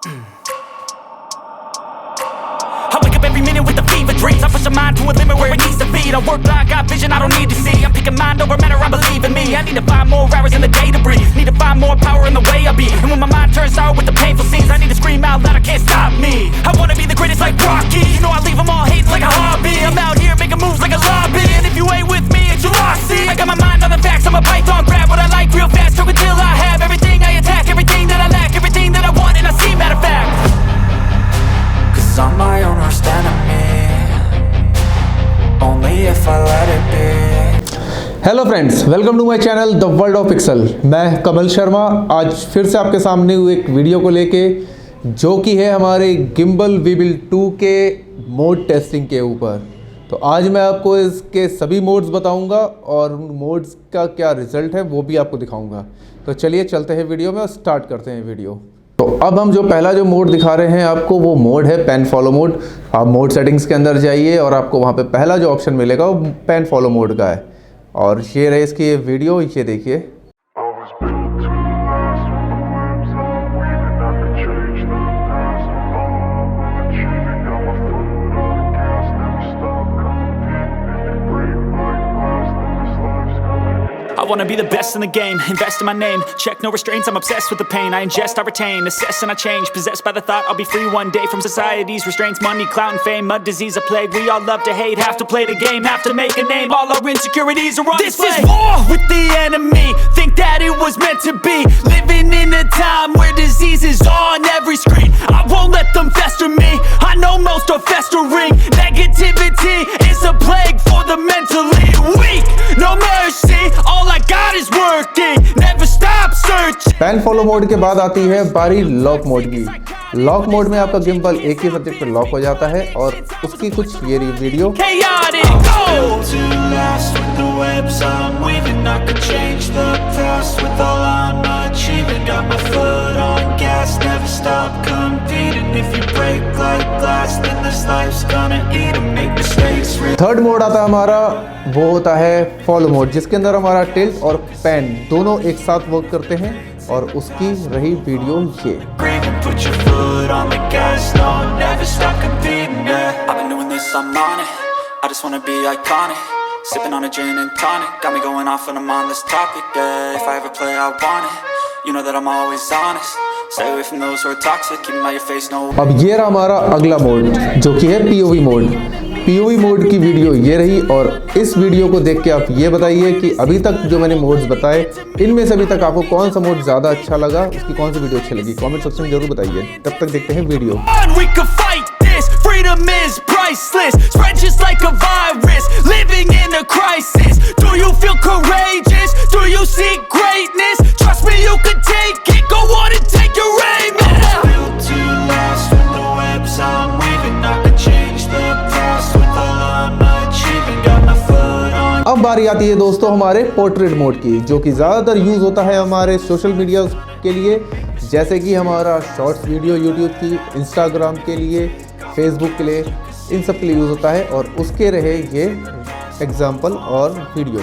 I wake up every minute with the fever dreams. I push my mind to a limit where it needs to be. I work blind, got vision I don't need to see. I'm picking mind over matter, I believe in me. I need to find more hours in the day to breathe. Need to find more power in the way I be. And when my mind turns sour with the painful scenes, I need to scream out loud, I can't stop me. I wanna be the greatest like Rocky. You know I leave them all hating like a hobby. I'm out here making moves like a lobby. And if you ain't with me, it's your loss. See, I got my mind on the facts. I'm a python, grab what I like real fast. Choke until I have everything I attack. Everything that I lack, everything that I want, and I see, matter of fact. Cause I'm my own worst enemy. Only if I let it be. Hello friends, welcome to my channel the world of pixel. मैं कमल शर्मा आज फिर से आपके सामने हुए एक video को लेके, जो कि है हमारे गिम्बल वीबिल 2 के मोड टेस्टिंग के ऊपर। तो आज मैं आपको इसके सभी मोड्स बताऊंगा और उन मोड्स का क्या रिज़ल्ट है वो भी आपको दिखाऊंगा। तो चलिए चलते हैं वीडियो में और स्टार्ट करते हैं वीडियो। तो अब हम जो पहला जो मोड दिखा रहे हैं आपको, वो मोड है पेन फॉलो मोड। आप मोड सेटिंग्स के अंदर जाइए और आपको वहाँ पे पहला जो ऑप्शन मिलेगा वो पेन फॉलो मोड का है। और ये रहे इसकी वीडियो, ये देखिए। I wanna be the best in the game, invest in my name, check no restraints, I'm obsessed with the pain. I ingest, I retain, assess and I change, possessed by the thought I'll be free one day from society's restraints. Money, clout and fame, a disease, a plague. We all love to hate, have to play the game, have to make a name. All our insecurities are on display. This is war with the enemy, think that it was meant to be. Living in a time where disease is on every screen. I won't let them fester me, I know most are festering. Negativity is a plague for the mentally weak. No mercy, all I got is working, never stop searching. Pen follow mode के बाद आती है बारी lock mode की। Lock mode में आपका gimbal एक ही subject पर लॉक हो जाता है और उसकी कुछ ये रही वीडियो। थर्ड मोड आता है हमारा, वो होता है फॉलो मोड, जिसके अंदर हमारा टिल्ट और पेन दोनों एक साथ वर्क करते हैं और उसकी रही वीडियो ये। Sipping on a gin and tonic, got me going off when I'm on this topic. Yeah, if I ever play, I want it. You know that I'm always honest. Stay away from those who are toxic. Keep 'em out your face, no. अब ये रहा हमारा अगला mode, जो कि है POV mode. POV mode की video ये रही और इस वीडियो को देख के आप ये बताइए कि अभी तक जो मैंने मोड्स बताए, इनमें से अभी तक आपको कौन सा मोड ज़्यादा अच्छा लगा, उसकी कौन सी वीडियो अच्छी लगी, कमेंट सेक्शन में जरूर बताइए। तब तक देखते हैं video. Freedom is priceless, spread just like a virus, living in a crisis. Do you feel courageous? Do you seek greatness? Trust me, you can take it, go on and take your aim. Built to last with the webs I'm weaving. I could change the past with all I'm achieving. Got my foot on. अब बारी आती है दोस्तों हमारे portrait mode की, जो कि ज़्यादातर यूज़ होता है हमारे सोशल मीडिया के लिए, जैसे कि हमारा शॉर्ट्स वीडियो यूट्यूब की, इंस्टाग्राम के लिए, फेसबुक के लिए, इन सब के लिए यूज़ होता है। और उसके रहे ये एग्जाम्पल और वीडियो।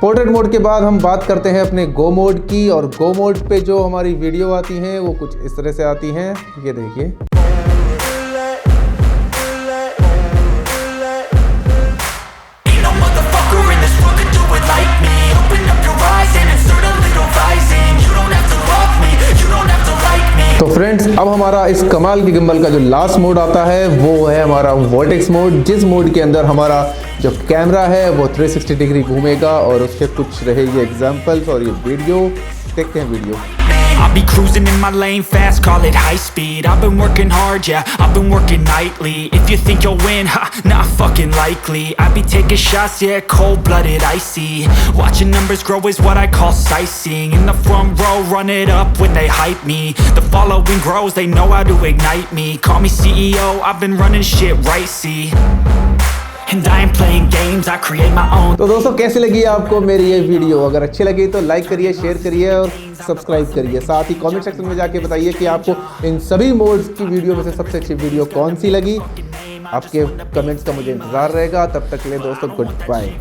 पोर्ट्रेट मोड के बाद हम बात करते हैं अपने गो मोड की, और गो मोड पे जो हमारी वीडियो आती हैं वो कुछ इस तरह से आती हैं, ये देखिए। तो फ्रेंड्स, अब हमारा इस कमाल की गिम्बल का जो लास्ट मोड आता है वो है हमारा वॉर्टेक्स मोड, जिस मोड के अंदर हमारा जो कैमरा है वो 360 डिग्री घूमेगा और उसके कुछ रहे ये एग्जांपल्स और ये वीडियो। देखते हैं video. I'll be cruising in my lane fast, call it high speed. I've been working hard, yeah, I've been working nightly. If you think you'll win, ha, not fucking likely. I be taking shots, yeah, cold-blooded, icy. Watching numbers grow is what I call sightseeing. In the front row, run it up when they hype me. The following grows, they know how to ignite me. Call me CEO, I've been running shit right, see. And I ain't playing games, I create my own. तो दोस्तों कैसी लगी आपको मेरी ये video? अगर अच्छी लगी तो लाइक करिए, शेयर करिए और सब्सक्राइब करिए। साथ ही कमेंट सेक्शन में जाके बताइए कि आपको इन सभी मोड्स की वीडियो में से सबसे अच्छी वीडियो कौन सी लगी। आपके कमेंट्स का मुझे इंतज़ार रहेगा। तब तक के लिए दोस्तों गुड बाय।